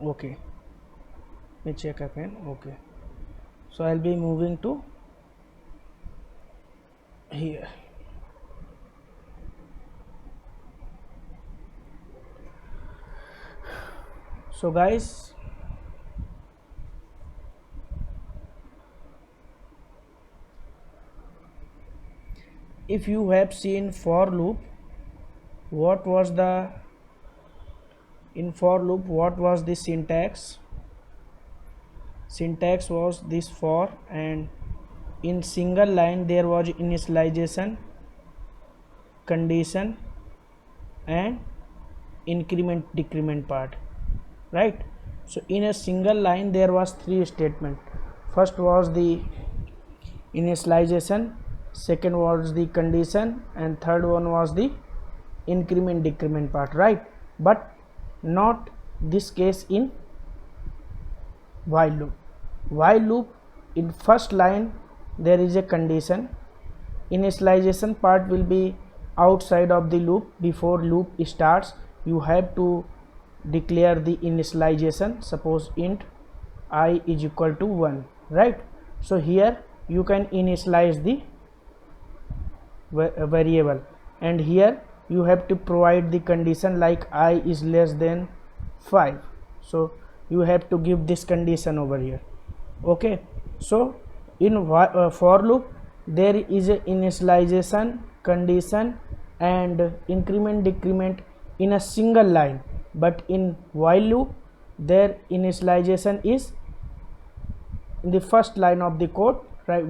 Okay, let me check again. Okay, so I'll be moving to here. So guys, if you have seen for loop, what was the in for loop, what was the syntax? Syntax was this for, and in single line there was initialization, condition, and increment decrement part, right? So in a single line there was three statement. First was the initialization, second was the condition, and third one was the increment decrement part, right? But not this case in while loop. While loop, in first line there is a condition. Initialization part will be outside of the loop. Before loop starts, you have to declare the initialization. Suppose int I is equal to 1, right? So here you can initialize the variable, and here you have to provide the condition like I is less than 5. So you have to give this condition over here. Okay, so in for loop there is a initialization, condition, and increment decrement in a single line, but in while loop their initialization is in the first line of the code, right?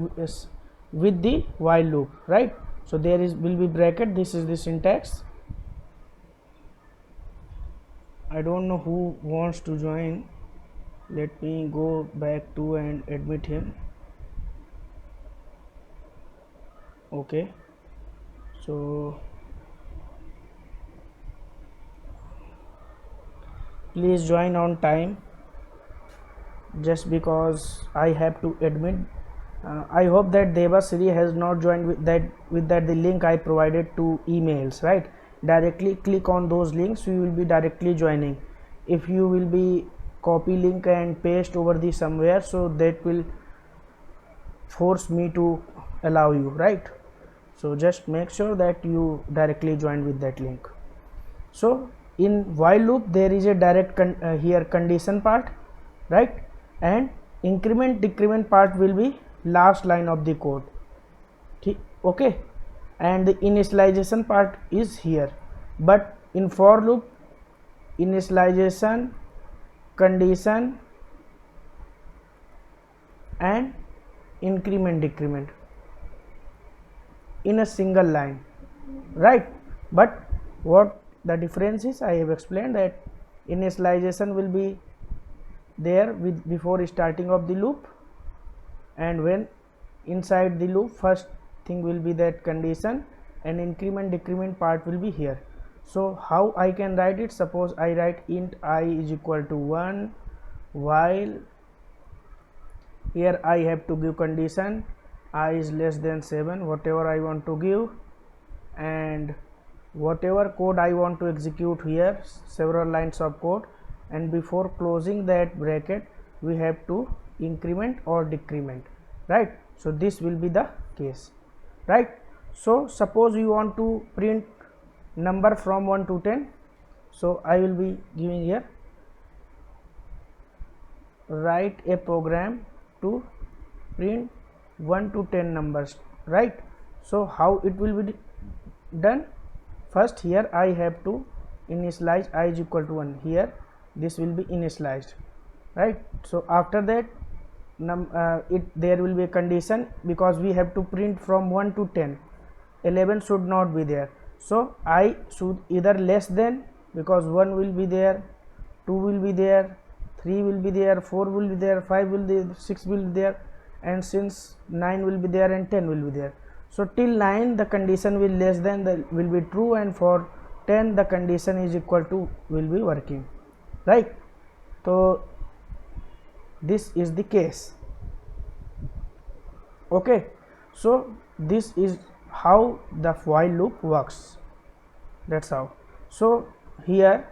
With the while loop, right? So there is will be bracket. This is the syntax. I don't know who wants to join. Let me go back to and admit him. Okay, so please join on time, just because I have to admit. I hope that Devasri has not joined with that the link I provided to emails, right? Directly click on those links, you will be directly joining. If you will be copy link and paste over the somewhere, so that will force me to allow you, right? So just make sure that you directly join with that link. So in while loop there is a direct here condition part, right? And increment decrement part will be last line of the code. Okay, and the initialization part is here. But in for loop, initialization, condition, and increment decrement in a single line, right? But what the difference is, I have explained that initialization will be there with before starting of the loop, and when inside the loop first thing will be that condition, and increment decrement part will be here. So how I can write it? Suppose I write int I is equal to 1, while here I have to give condition I is less than 7, whatever I want to give, and whatever code I want to execute here, several lines of code, and before closing that bracket we have to increment or decrement, right? So this will be the case, right? So suppose you want to print number from 1 to 10, so I will be giving here, write a program to print 1 to 10 numbers, right? So how it will be done? First here I have to initialize I is equal to 1. Here this will be initialized, right? So after that there will be a condition, because we have to print from 1 to 10. 11 should not be there, so I should either less than, because 1 will be there, 2 will be there, 3 will be there, 4 will be there, 5 will be there, 6 will be there, and since 9 will be there and 10 will be there. So till 9 the condition will less than will be true, and for 10 the condition is equal to will be working, right? So this is the case. Okay, so this is how the while loop works. That's how. So here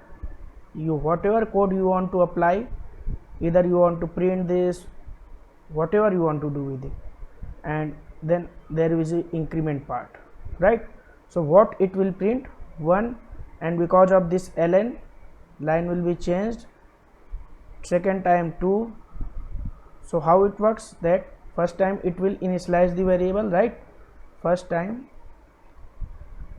you whatever code you want to apply, either you want to print this, whatever you want to do with it, and then there is a increment part, right? So what it will print 1, and because of this ln, line will be changed, second time 2. So how it works, that first time it will initialize the variable, right? First time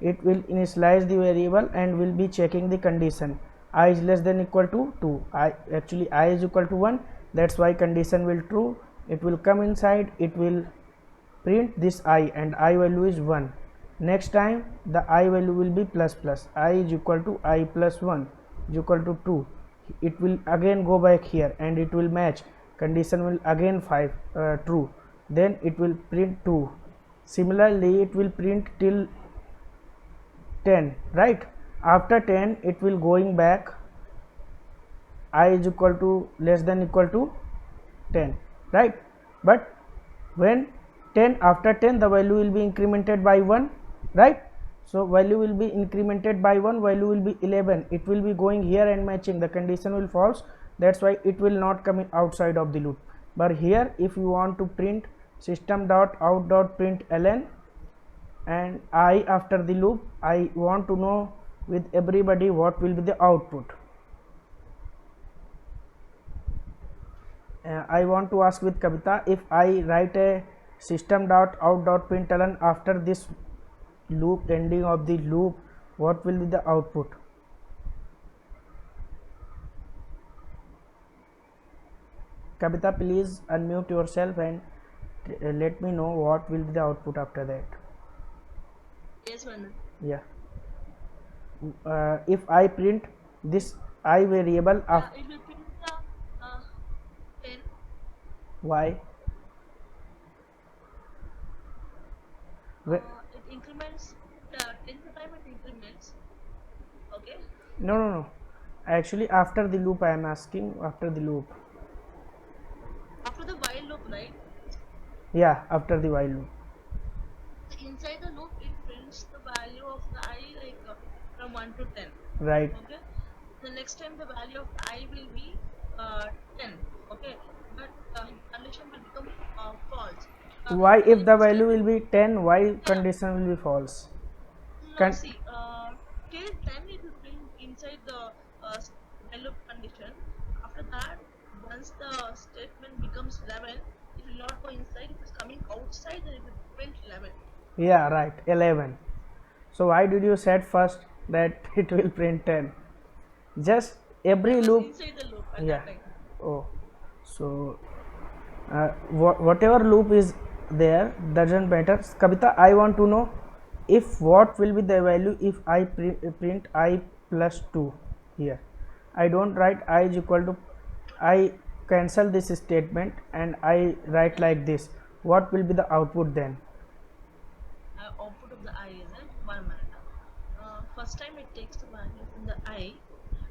it will initialize the variable and will be checking the condition I is less than equal to 2. I actually I is equal to 1, that's why condition will true. It will come inside, it will print this I, and I value is 1. Next time the I value will be plus plus, I is equal to I plus 1 is equal to 2. It will again go back here and it will match, condition will again 5 true, then it will print 2. Similarly it will print till 10, right? After 10 it will going back, I is equal to less than equal to 10, right? But when 10, after 10 the value will be incremented by 1, right? So value will be incremented by 1, value will be 11, it will be going here and matching, the condition will false, that's why it will not come outside of the loop. But here if you want to print system.out.println and I after the loop, I want to know with everybody what will be the output. I want to ask with Kavita, if I write a system.out.println after this loop, ending of the loop, what will be the output? Kavita, please unmute yourself and let me know what will be the output after that. Yes, Manu. Yeah. If I print this I variable It will print the 10. why? It increments the 10th time it increments. Okay. No. Actually, after the loop, I am asking after the loop. After the while loop, right? Yeah, after the while loop. Inside the loop, it prints the value of the I like from 1 to 10. Right. Okay. The next time the value of I will be 10. Okay. But condition will become false. Why, if the value will be 10, why condition will be false? No, see, till 10 it will print inside the while loop condition. After that, once the statement becomes 11, it will not go inside. If it's coming outside, then it will print 11. Yeah, right, 11. So why did you said first that it will print 10? Just every loop. Inside the loop at Yeah. that time. Oh, so whatever loop is there doesn't matter. Kavita, I want to know if what will be the value if I print I plus 2 here. I don't write I is equal to, I cancel this statement and I write like this. What will be the output then? Output of the I is it? 1 minute. First time it takes the value from the I.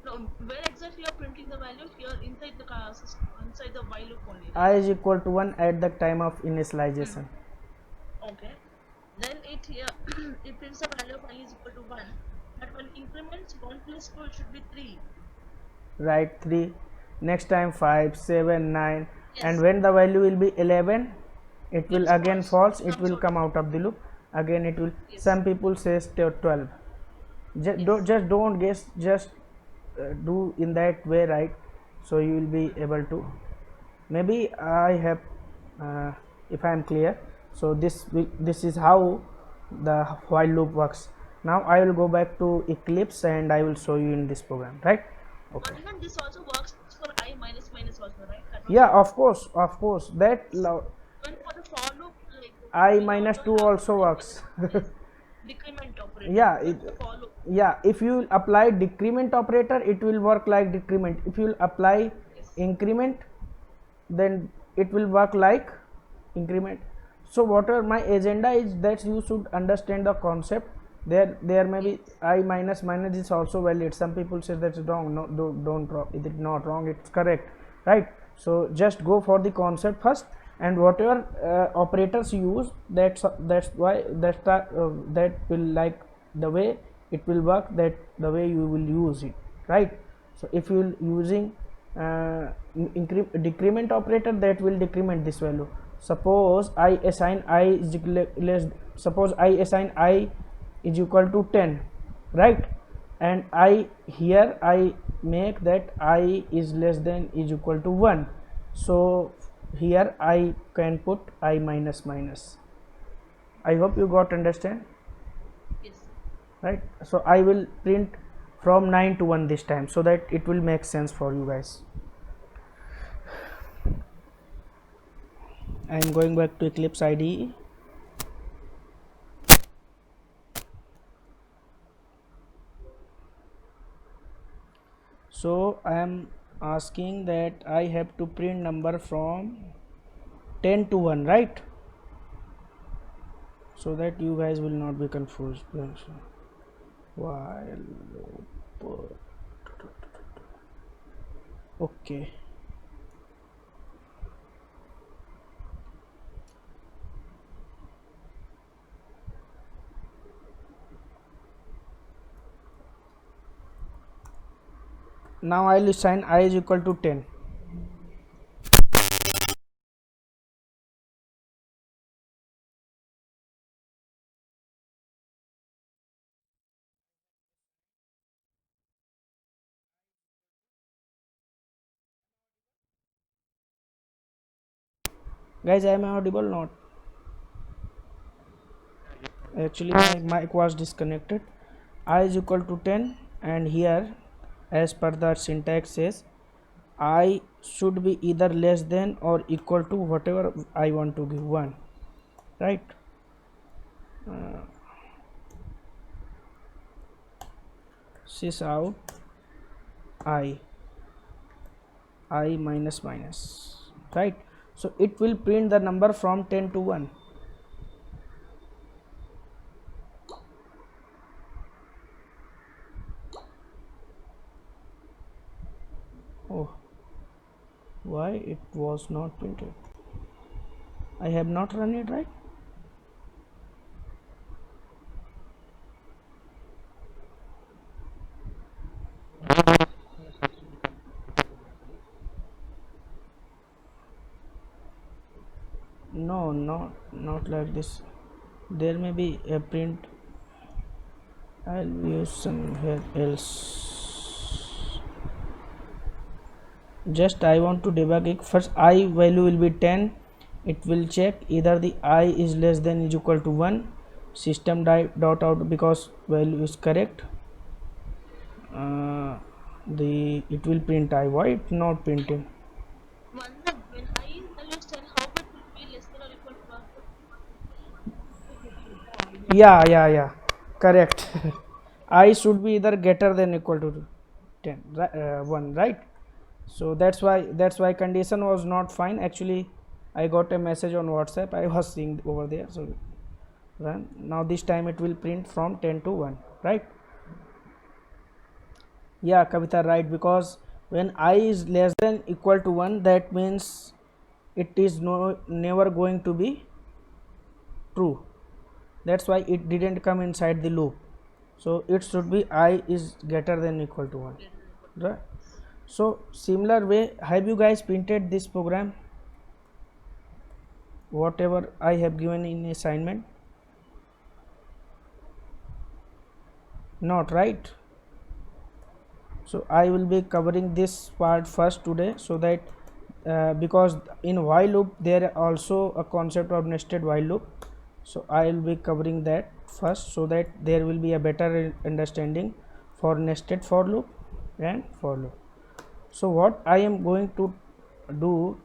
Now, where exactly you are printing the value? Here inside the inside the while loop only. I is equal to 1 at the time of initialization. Okay. Then it here it prints the value of I is equal to 1. But when increments 1 plus 2, it should be 3. Right, 3. Next time 5, 7, 9. Yes. And when the value will be 11, it will It's again false, it Comes will out. come out of the loop. Again it will, Yes. some people says 12. Just don't guess, just do in that way, right? So you will be able to, maybe I have if I am clear. So this is how the while loop works. Now I will go back to Eclipse and I will show you in this program, right? Okay. And then this also works for I minus minus also, right? Yeah, of course that When for the for loop, like I we minus also 2 have also works. decrement operator. Yeah, But the for loop. Yeah, if you apply decrement operator, it will work like decrement. If you apply Yes. increment, then it will work like increment. So whatever my agenda is, that you should understand the concept. There may be I minus minus is also valid. Some people say that's wrong. No, don't wrong. It is not wrong, it's correct, right? So just go for the concept first, and whatever operators use, that's why that will like the way it will work, that the way you will use it, right? So if you using decrement operator, that will decrement this value. Suppose I assign I is less, suppose I assign I is equal to 10, right? And I here I make that I is less than is equal to 1. So here I can put I minus minus. I hope you got understand. Yes. Right, so I will print from 9 to 1 this time, so that it will make sense for you guys. I am going back to Eclipse IDE. So I am asking that I have to print number from 10 to 1, right? So that you guys will not be confused. While okay, now I will assign I is equal to 10. Guys, I am audible? Not actually, my mic was disconnected. I is equal to 10, and here as per the syntax says I should be either less than or equal to whatever I want to give, 1, right? Sys out I minus minus, right? So it will print the number from 10 to 1. Oh, why it was not printed? I have not run it, right? No, not like this. There may be a print. I'll use somewhere else. Just I want to debug it. First I value will be 10. It will check either the I is less than is equal to 1. System dot out, because value is correct. It will print I. Why it not printing? When I is value 10, how much will be less than or equal to 1? Yeah, correct. I should be either greater than equal to 10, 1, right? So that's why condition was not fine. Actually I got a message on WhatsApp, I was seeing over there. So run. Now this time it will print from 10 to 1, right? Yeah, Kavita, right, because when I is less than equal to 1, that means it is never going to be true. That's why it didn't come inside the loop. So it should be I is greater than equal to 1, right? So similar way, have you guys printed this program, whatever I have given in assignment? Not, right? So I will be covering this part first today, so that because in while loop there also a concept of nested while loop, so I will be covering that first, so that there will be a better understanding for nested for loop and for loop. So what I am going to do,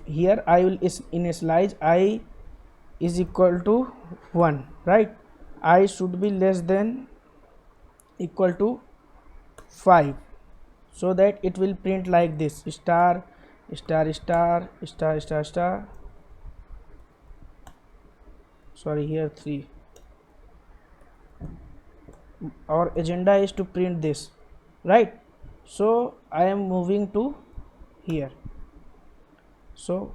here I will initialize I is equal to 1, right? I should be less than equal to 5, so that it will print like this: star star star star star star. Sorry, here 3. Our agenda is to print this, right? So I am moving to here. So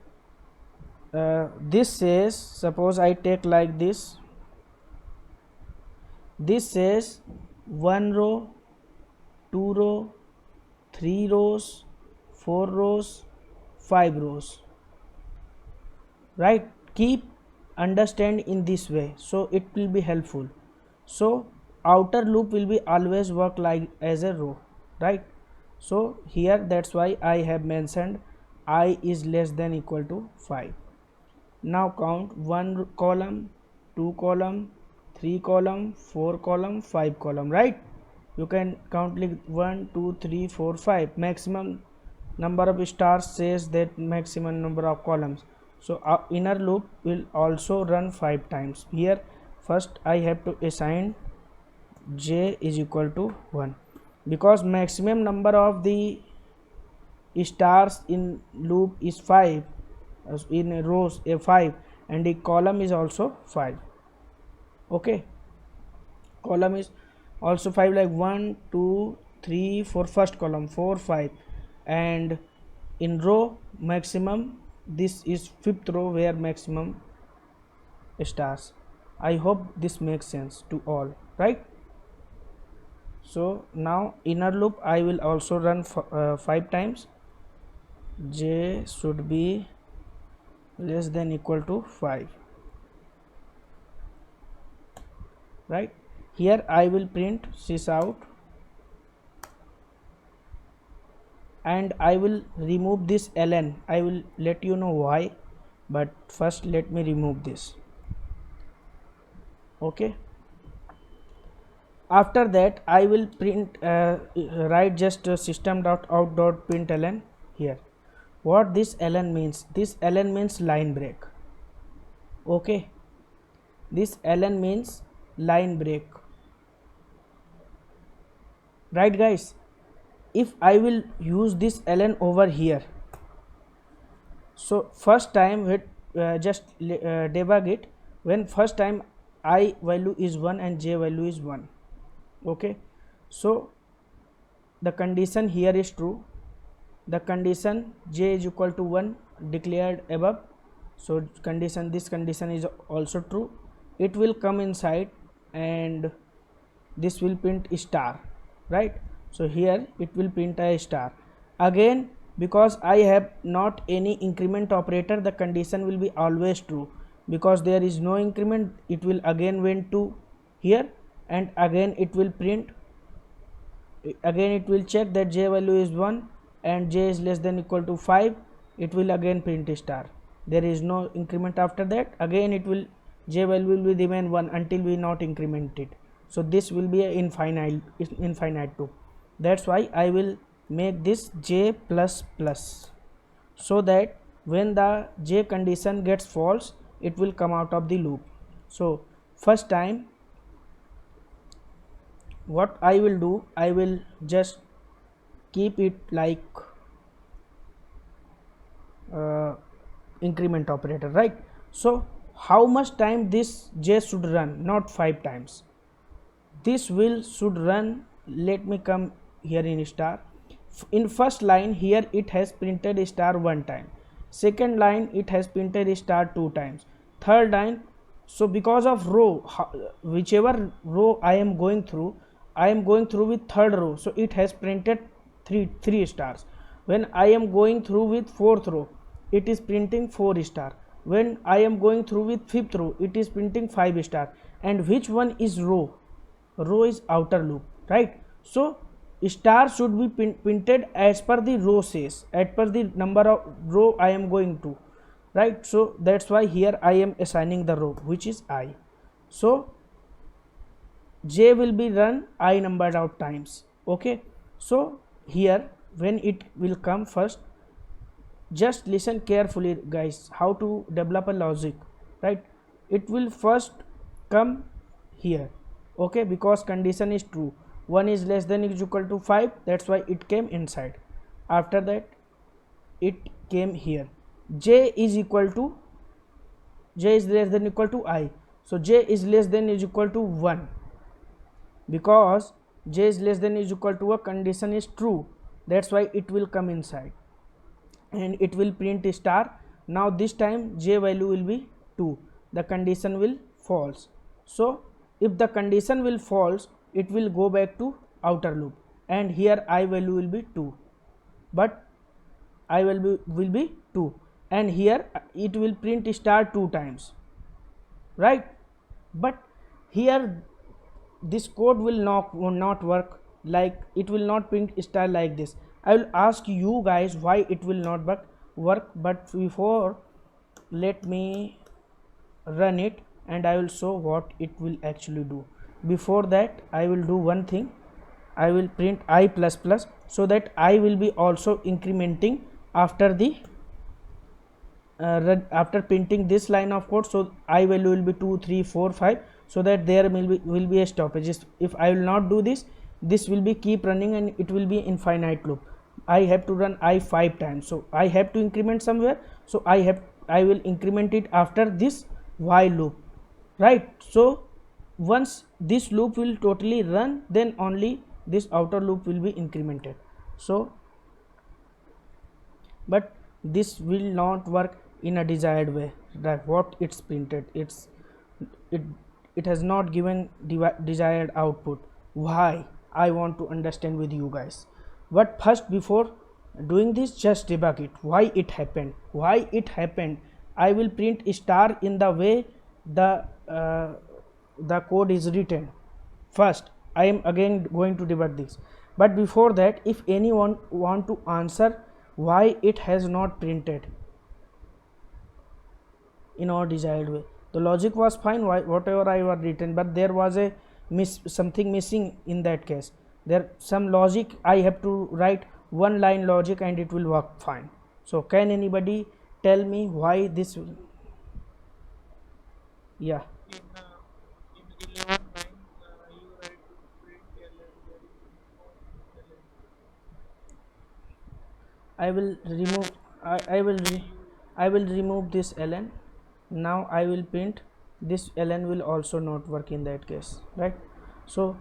this says, suppose I take like this, this says 1 row, 2 row, 3 rows, 4 rows, 5 rows, right? Keep understand in this way, so it will be helpful. So outer loop will be always work like as a row, right? So here that's why I have mentioned I is less than equal to 5. Now count 1 column, 2 column, 3 column, 4 column, 5 column, right? You can count like 1 2 3 4 5. Maximum number of stars says that maximum number of columns. So our inner loop will also run 5 times. Here first I have to assign j is equal to 1, because maximum number of the stars in loop is 5, in a rows a 5, and the column is also 5. Okay, column is also 5, like 1 2 3 4, first column 4 5, and in row maximum this is 5th row where maximum stars. I hope this makes sense to all, right? So now inner loop I will also run 5 times. J should be less than equal to 5, right? Here I will print sys out, and I will remove this ln. I will let you know why, but first let me remove this. Okay, after that I will print write just system.out.println here. What this ln means? This ln means line break. Okay, this ln means line break, right guys? If I will use this ln over here, so first time with debug it, when first time I value is 1 and j value is 1. Okay, so the condition here is true, the condition j is equal to 1 declared above, so condition, this condition is also true. It will come inside and this will print star, right? So here it will print a star. Again, because I have not any increment operator, the condition will be always true, because there is no increment. It will again went to here, and again it will print, again it will check that j value is 1 and j is less than equal to 5. It will again print a star. There is no increment after that. Again it will, j value will be remain 1 until we not increment it. So this will be a infinite loop. That's why I will make this j plus plus, so that when the j condition gets false, it will come out of the loop. So first time what I will do, I will just keep it like increment operator, right? So how much time this j should run? Not 5 times. This will should run, let me come here in star. In first line here it has printed star 1 time, second line it has printed star 2 times, third line. So because of row, whichever row I am going through with third row, so it has printed 3 stars. When I am going through with fourth row, it is printing 4 star. When I am going through with fifth row, it is printing 5 star. And which one is row? Row is outer loop, right? So star should be printed as per the row says, as per the number of row I am going to, right? So that's why here I am assigning the row, which is I. So j will be run I numbered of times. Okay, so here when it will come first, just listen carefully guys, how to develop a logic, right? It will first come here, okay, because condition is true, 1 is less than is equal to 5, that's why it came inside. After that it came here, j is equal to, j is less than equal to I, so j is less than is equal to 1, because j is less than is equal to a condition is true, that's why it will come inside and it will print star. Now this time j value will be 2, the condition will false. So if the condition will false, it will go back to outer loop, and here I value will be 2. but I will be 2, and here it will print star 2 times, right? But here this code will not work, like it will not print star like this. I will ask you guys why it will not work, but before, let me run it and I will show what it will actually do. Before that, I will do one thing. I will print I plus plus, so that I will be also incrementing after the after printing this line of code. So I value will be 2, 3, 4, 5, so that there will be a stoppage. If I will not do this, this will be keep running and it will be infinite loop. I have to run I 5 times, so I have to increment somewhere, so I will increment it after this while loop, right? So once this loop will totally run, then only this outer loop will be incremented. So but this will not work in a desired way, that what it's printed, it has not given desired output. Why? I want to understand with you guys. But first, before doing this, just debug it, why it happened. I will print star in the way the code is written. First, I am again going to debug this, but before that, if anyone want to answer why it has not printed in our desired way. The logic was fine, whatever I was written, but there was a something missing in that case. There some logic, I have to write one line logic and it will work fine. So can anybody tell me why this will? Yeah, In 11 line, you write to print ln, there is no ln. I will remove. I will remove this ln. Now I will print this ln will also not work in that case, right? So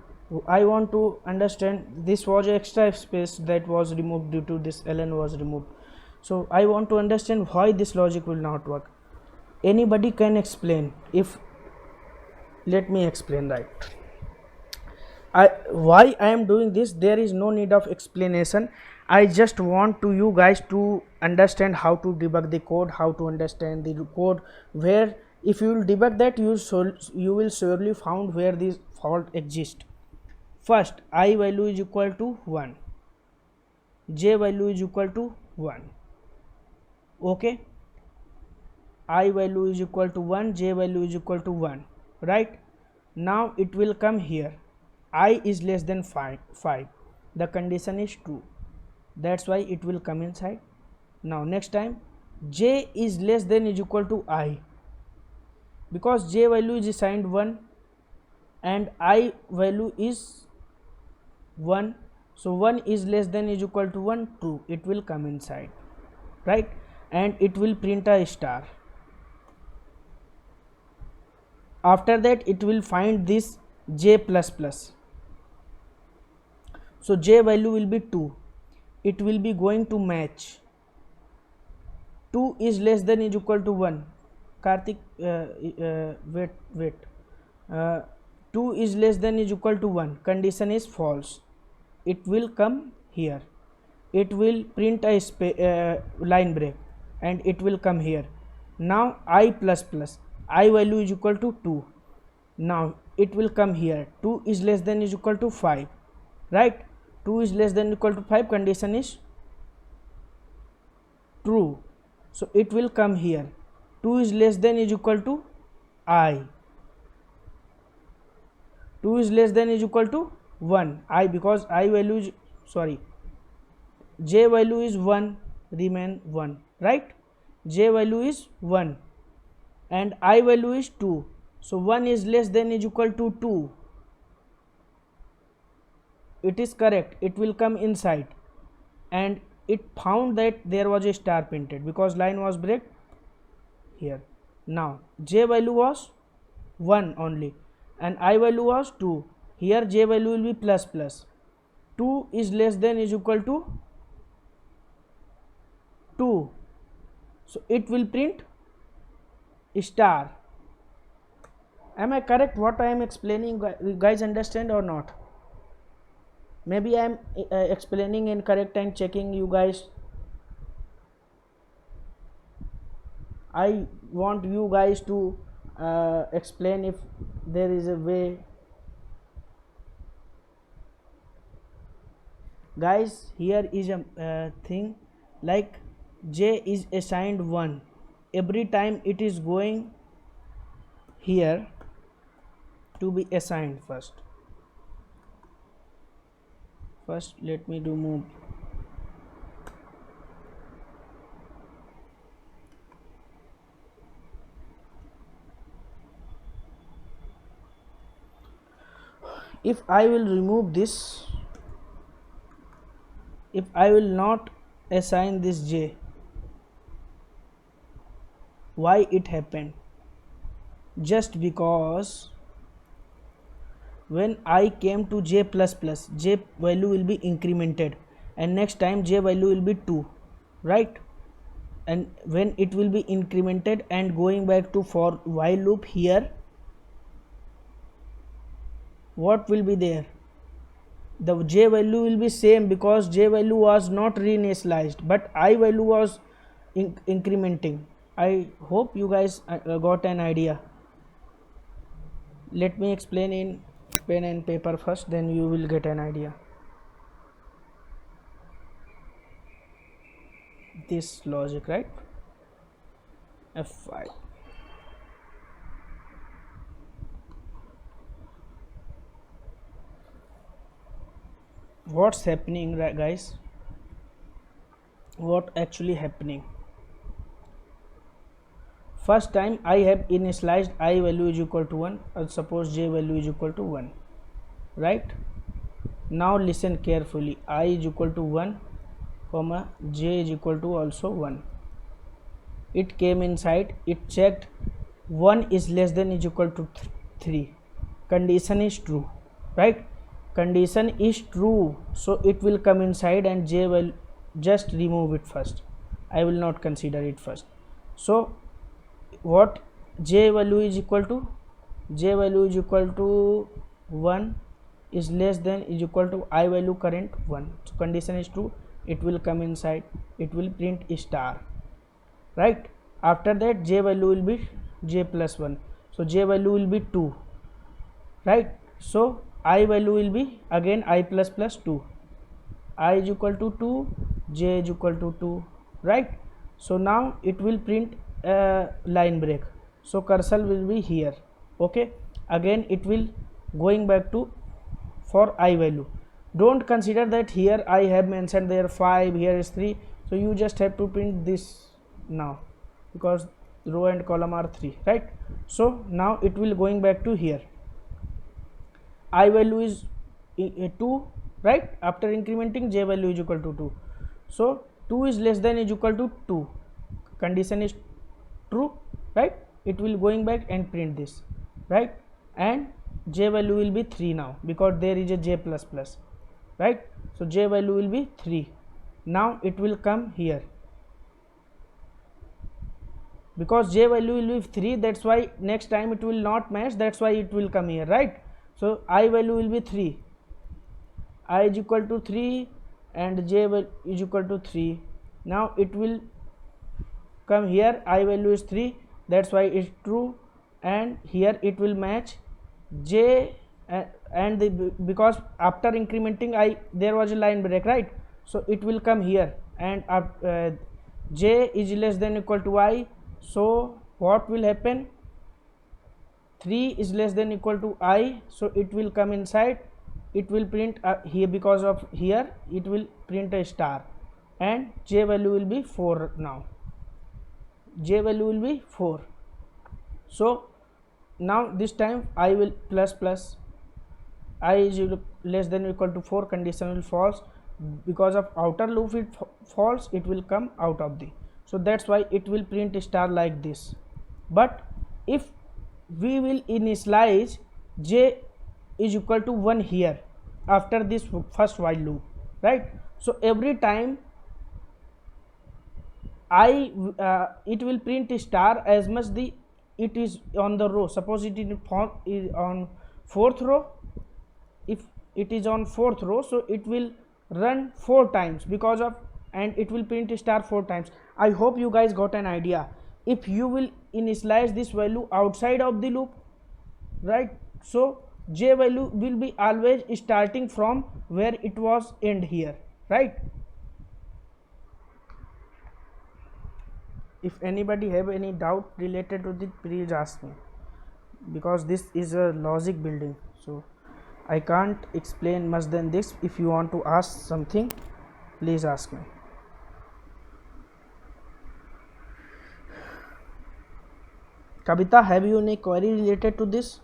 I want to understand, this was extra space that was removed due to this ln was removed. So I want to understand why this logic will not work. Anybody can explain? If let me explain, right? Why I am doing this, there is no need of explanation. I just want to you guys to understand how to debug the code, how to understand the code, where if you will debug that, you will surely found where this fault exists. First, I value is equal to 1, j value is equal to 1, okay? I value is equal to 1, j value is equal to 1, right? Now it will come here, I is less than 5, the condition is true, that's why it will come inside. Now next time, j is less than is equal to I, because j value is assigned 1 and I value is 1, so 1 is less than is equal to 1, true, it will come inside, right? And it will print a star. After that, it will find this j plus plus, so j value will be 2, it will be going to match 2 is less than is equal to 1. Karthik, wait, 2 is less than is equal to 1, condition is false, it will come here, it will print a line break and it will come here. Now I plus plus, I value is equal to 2, now it will come here, 2 is less than is equal to 5, right? 2 is less than equal to 5, condition is true, so it will come here, 2 is less than is equal to I, 2 is less than is equal to 1, I, because I value is, sorry, j value is 1, remain 1, right? J value is 1 and I value is 2, so 1 is less than is equal to 2, it is correct, it will come inside, and it found that there was a star printed because line was break here. Now j value was 1 only and I value was 2, here j value will be plus plus, 2 is less than is equal to 2, so it will print star. Am I correct what I am explaining? You guys understand or not? maybe I am explaining incorrect and checking you guys. I want you guys to explain if there is a way. Guys, here is a thing like j is assigned 1 every time it is going here to be assigned. First let me do move. If I will remove this, if I will not assign this j, why it happened? Just because when I came to j plus plus, j value will be incremented and next time j value will be 2, right? And when it will be incremented and going back to for while loop here, what will be there? The j value will be same because j value was not reinitialized but I value was incrementing. I hope you guys got an idea. Let me explain in pen and paper first, then you will get an idea. This logic, right? F5. What's happening, right, guys? What actually happening? First time I have initialized I value is equal to 1, suppose j value is equal to 1, right? Now listen carefully, I is equal to 1 comma j is equal to also 1. It came inside, it checked 1 is less than is equal to 3. Condition is true, right? Condition is true, so it will come inside and j will just remove it first. I will not consider it first. So what j value is equal to? J value is equal to 1 is less than is equal to I value current 1. So condition is true, it will come inside, it will print star, right? After that j value will be j plus 1, so j value will be 2, right? So I value will be again I plus plus 2, I is equal to 2, j is equal to 2, right? So now it will print line break, so cursor will be here, okay? Again it will going back to for I value. Don't consider that here I have mentioned there 5, here is 3, so you just have to print this now because row and column are 3, right? So now it will going back to here, I value is 2, right? After incrementing j value is equal to 2, so 2 is less than is equal to 2, condition is true, right? It will going back and print this, right? And j value will be 3 now because there is a j plus plus, right? So j value will be 3. Now it will come here because j value will be 3, that's why next time it will not match, that's why it will come here, right? So I value will be 3, I is equal to 3 and j is equal to 3. Now it will come here, I value is 3, that's why it's true, and here it will match j and because after incrementing I there was a line break, right? So it will come here and j is less than equal to I, so what will happen? 3 is less than equal to I, so it will come inside, it will print here because of here it will print a star and j value will be 4. Now j value will be 4, so now this time I will plus plus, I is less than equal to 4, condition will false, because of outer loop it false, it will come out of the, so that's why it will print star like this. But if we will initialize j is equal to 1 here after this first while loop, right? So every time it will print star as much the it is on the row. Suppose it is on 4th row, if it is on 4th row, so it will run 4 times because of, and it will print star 4 times. I hope you guys got an idea. If you will initialize this value outside of the loop, right, so j value will be always starting from where it was end here, right? If anybody have any doubt related to this, please ask me, because this is a logic building, so I can't explain much than this. If you want to ask something, please ask me. Kavita, have you any query related to this?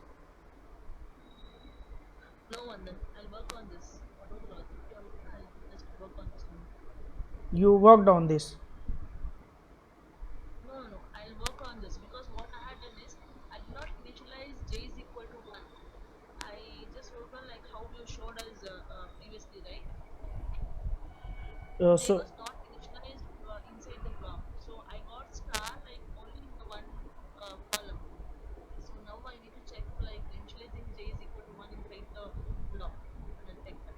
No one then. I'll work on this. Whatever the logic you are looking, I'll just work on this one. You worked on this. No. I'll work on this because what I had done is I did not initialize j is equal to 1. I just worked on like how you showed us previously, right? J So was not initialized inside the block. So I got star like only in the one column. So now I need to check like initializing j is equal to 1 inside the block. And I'll check that.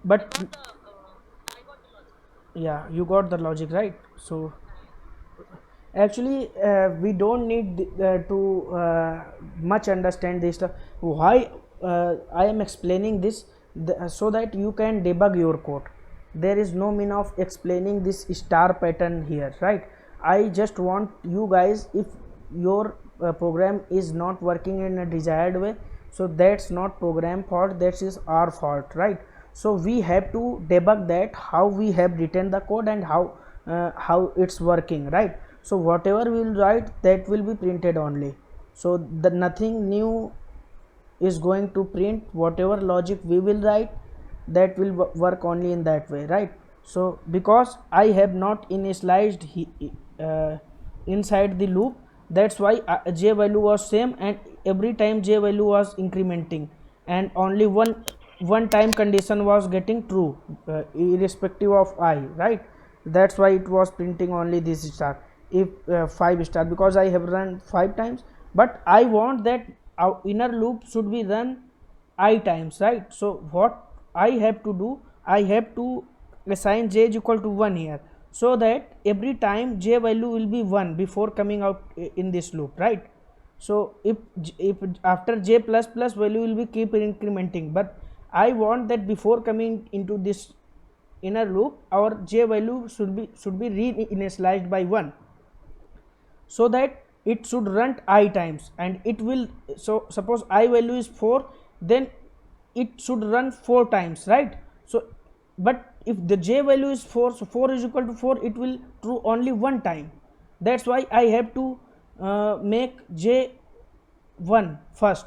but I got the logic. yeah, you got the logic, right? So actually we don't need to much understand this stuff. Why I am explaining this, so that you can debug your code. There is no mean of explaining this star pattern here, right? I just want you guys, if your program is not working in a desired way, so that's not program fault, that is our fault, right? So we have to debug that, how we have written the code and how it's working, right? So whatever we will write, that will be printed only. So the nothing new is going to print. Whatever logic we will write, that will work only in that way, right? So because I have not initialized inside the loop, that's why j value was same, and every time j value was incrementing, and only one time condition was getting true, irrespective of I, right? That's why it was printing only this star. If 5 star, because I have run 5 times, but I want that our inner loop should be run I times, right? So what I have to do, I have to assign j is equal to 1 here, so that every time j value will be 1 before coming out in this loop, right? So if after j plus plus value will be keep incrementing, but I want that before coming into this inner loop, our j value should be re-initialized by 1, so that it should run I times, and it will, so suppose I value is 4, then it should run 4 times, right? So but if the j value is 4, so 4 is equal to 4, it will true only one time. That's why I have to make j 1 first.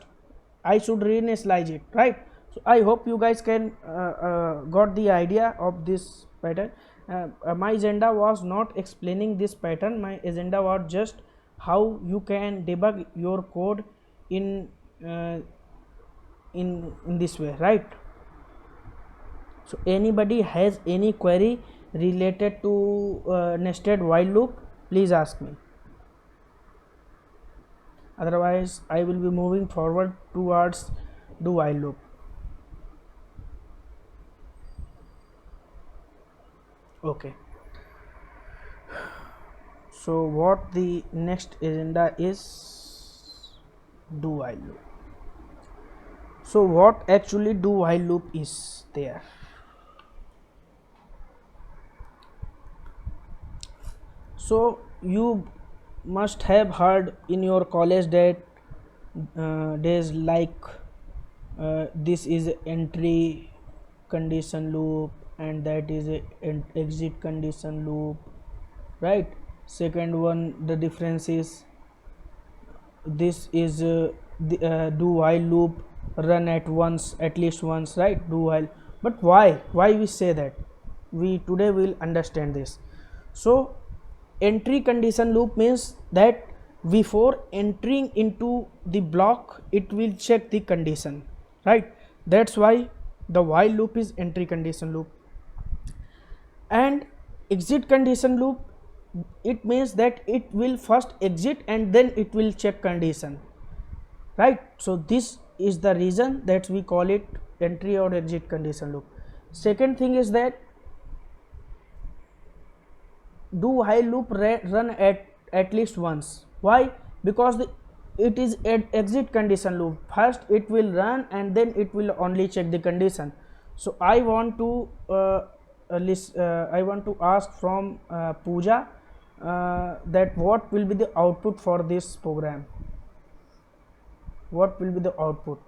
I should reinitialize it, right? So I hope you guys can got the idea of this pattern. My agenda was not explaining this pattern. My agenda was just how you can debug your code in this way, right? So anybody has any query related to nested while loop, please ask me. Otherwise I will be moving forward towards do while loop. Okay, so what the next agenda is, do while loop. So what actually do while loop is there? So you must have heard in your college that days, like this is entry condition loop, and that is a exit condition loop, right? Second one, the difference is this is the do while loop run at least once, right? Do while. But why we say that, we today will understand this. So entry condition loop means that before entering into the block, it will check the condition, right? That's why the while loop is entry condition loop. And exit condition loop, it means that it will first exit and then it will check condition, right? So this is the reason that we call it entry or exit condition loop. Second thing is that do while loop run at least once. Why? Because it is an exit condition loop. First it will run and then it will only check the condition. So I want to ask from Pooja that what will be the output for this program. What will be the output?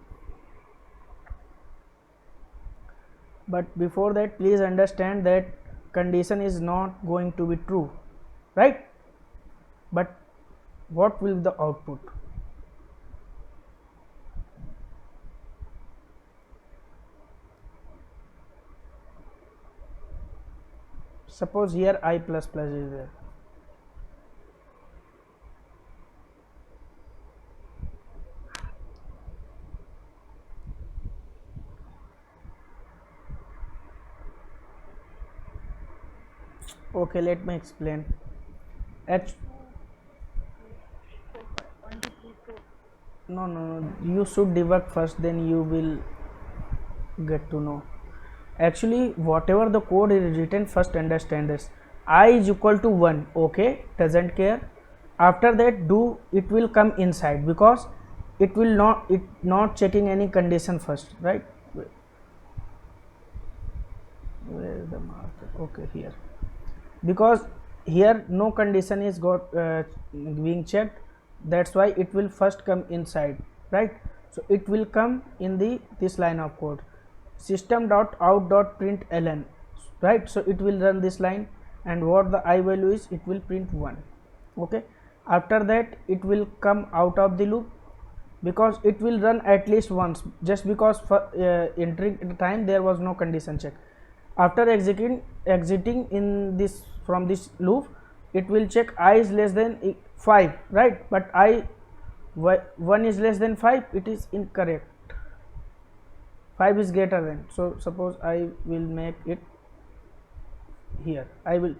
But before that, please understand that condition is not going to be true, right? But what will be the output? Suppose here I plus plus is there. Okay, let me explain. No, you should debug first, then you will get to know. Actually, whatever the code is written, first understand this. I is equal to 1, okay, doesn't care. After that, do it will come inside because it will not checking any condition first, right? Where is the marker? Okay, here. Because here no condition is being checked, that's why it will first come inside, right? So it will come in this line of code, system.out.println, right? So it will run this line, and what the I value is, it will print 1, okay. After that it will come out of the loop because it will run at least once, just because for entering the time there was no condition check. After exiting in this from this loop, it will check I is less than 5, right? But 1 is less than 5, it is incorrect. 5 is greater than. So suppose I will make it here. I will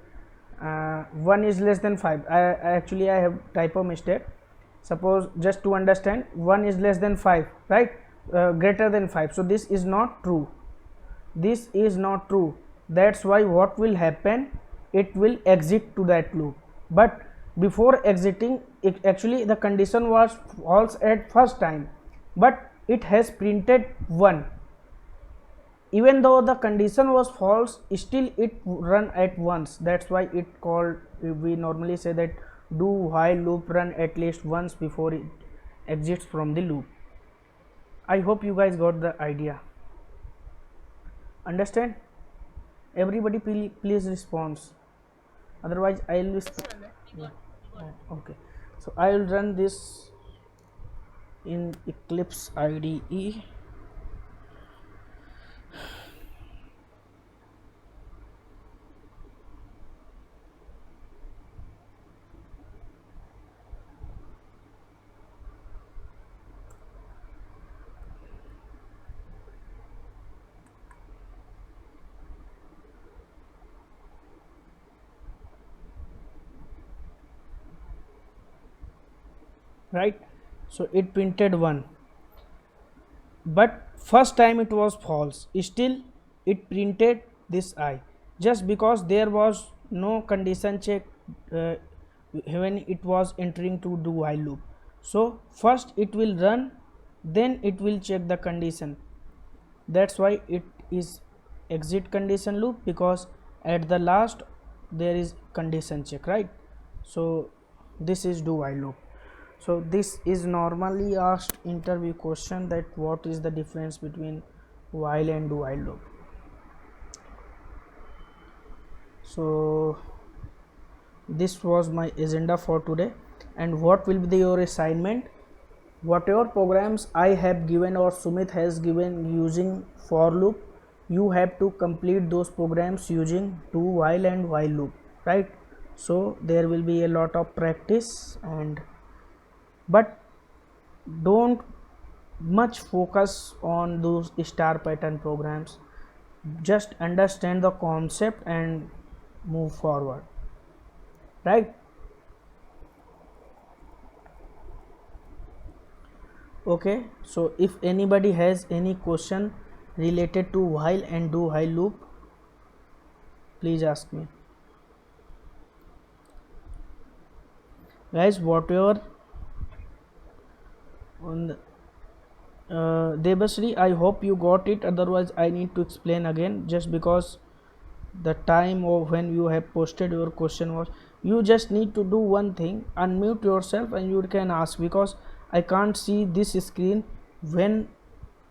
1 is less than 5. I have typo mistake. Suppose, just to understand, 1 is less than 5, right? Greater than 5. So this is not true. This is not true. That's why what will happen, it will exit to that loop. But before exiting, actually the condition was false at first time, but it has printed 1. Even though the condition was false, still it run at once. That's why it called, we normally say that do while loop run at least once before it exits from the loop. I hope you guys got the idea. Understand? Everybody please respond, otherwise I will okay. So I will run this in Eclipse IDE. Right, so it printed 1, but first time it was false, still it printed this I, just because there was no condition check when it was entering to do while loop. So first it will run, then it will check the condition. That's why it is exit condition loop, because at the last there is condition check, right? So this is do while loop. So this is normally asked interview question, that what is the difference between while and do while loop. So this was my agenda for today, and what will be your assignment. Whatever programs I have given or Sumit has given using for loop, you have to complete those programs using do while and while loop, right? So there will be a lot of practice, but don't much focus on those star pattern programs. Just understand the concept and move forward, right? Okay, so if anybody has any question related to while and do while loop, please ask me. Guys, whatever on the, Debasri, I hope you got it, otherwise I need to explain again, just because the time of when you have posted your question was, you just need to do one thing, unmute yourself and you can ask, because I can't see this screen when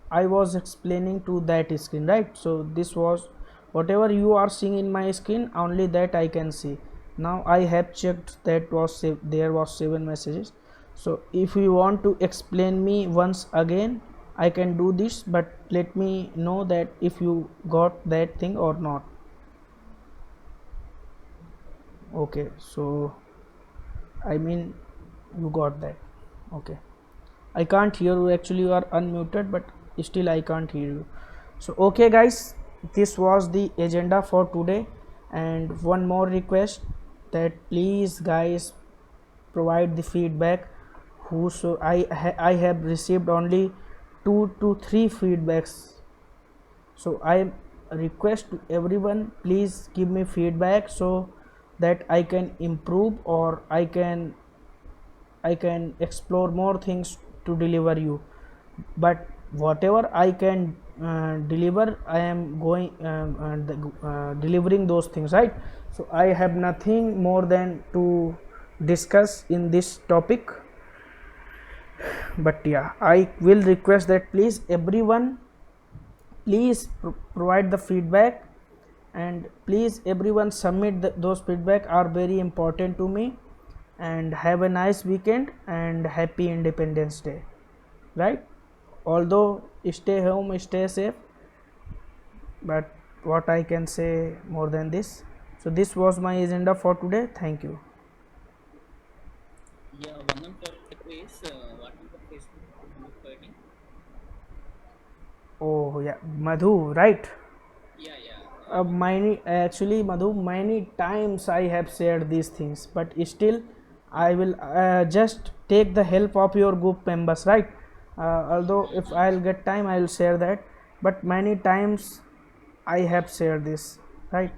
I was explaining to that screen, right? So this was whatever you are seeing in my screen, only that I can see. Now I have checked that there was 7 messages. So if you want to explain me once again, I can do this, but let me know that if you got that thing or not. Okay, so I mean you got that. Okay, I can't hear you, actually you are unmuted, but still I can't hear you. So okay guys, this was the agenda for today, and one more request, that please guys provide the feedback. I have received only 2 to 3 feedbacks, so I request to everyone, please give me feedback so that I can improve, or I can explore more things to deliver you. But whatever I can deliver, I am going delivering those things, right? So I have nothing more than to discuss in this topic, but yeah, I will request that please everyone, please provide the feedback, and please everyone submit those feedback are very important to me. And have a nice weekend and happy Independence Day, right? Although stay home, stay safe, but what I can say more than this. So this was my agenda for today. Thank you. Yeah, one of your is what is the Facebook group ID? Oh yeah, Madhu, right? Yeah, yeah. Madhu, many times I have shared these things, but still I will just take the help of your group members, right? Although if I'll get time, I will share that, but many times I have shared this, right?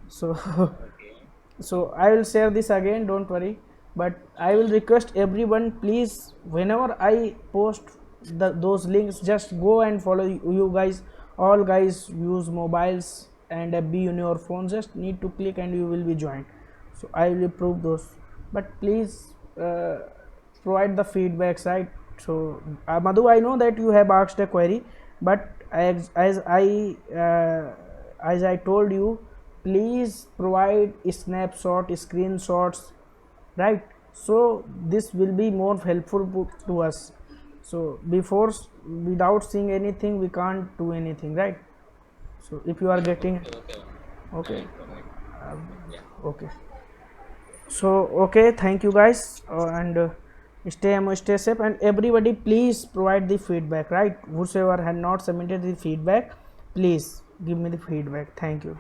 So Okay. so I will share this again, don't worry, but I will request everyone, please, whenever I post those links, just go and follow. You guys, all guys use mobiles and FB in your phone, just need to click and you will be joined. So I will approve those, but please provide the feedbacks, right? So Madhu, I know that you have asked a query, but as I told you, please provide snapshot, screenshots, right? So this will be more helpful to us. So without seeing anything, we can't do anything, right? So if you are Yeah, getting, okay, okay. I okay, will provide. Yeah. okay. So okay, thank you guys, and stay safe, and everybody please provide the feedback, right? Whosoever had not submitted the feedback, please give me the feedback. Thank you.